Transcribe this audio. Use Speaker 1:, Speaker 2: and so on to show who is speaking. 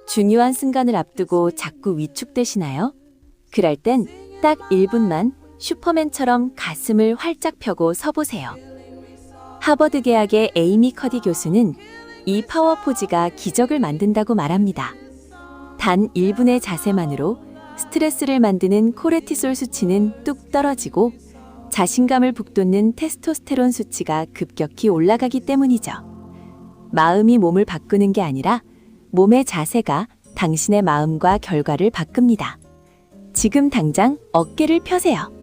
Speaker 1: 중요한 순간을 앞두고 자꾸 위축되시나요? 그럴 땐 딱 1분만 슈퍼맨처럼 가슴을 활짝 펴고 서보세요. 하버드 대학의 에이미 커디 교수는 이 파워 포즈가 기적을 만든다고 말합니다. 단 1분의 자세만으로 스트레스를 만드는 코르티솔 수치는 뚝 떨어지고 자신감을 북돋는 테스토스테론 수치가 급격히 올라가기 때문이죠. 마음이 몸을 바꾸는 게 아니라 몸의 자세가 당신의 마음과 결과를 바꿉니다. 지금 당장 어깨를 펴세요.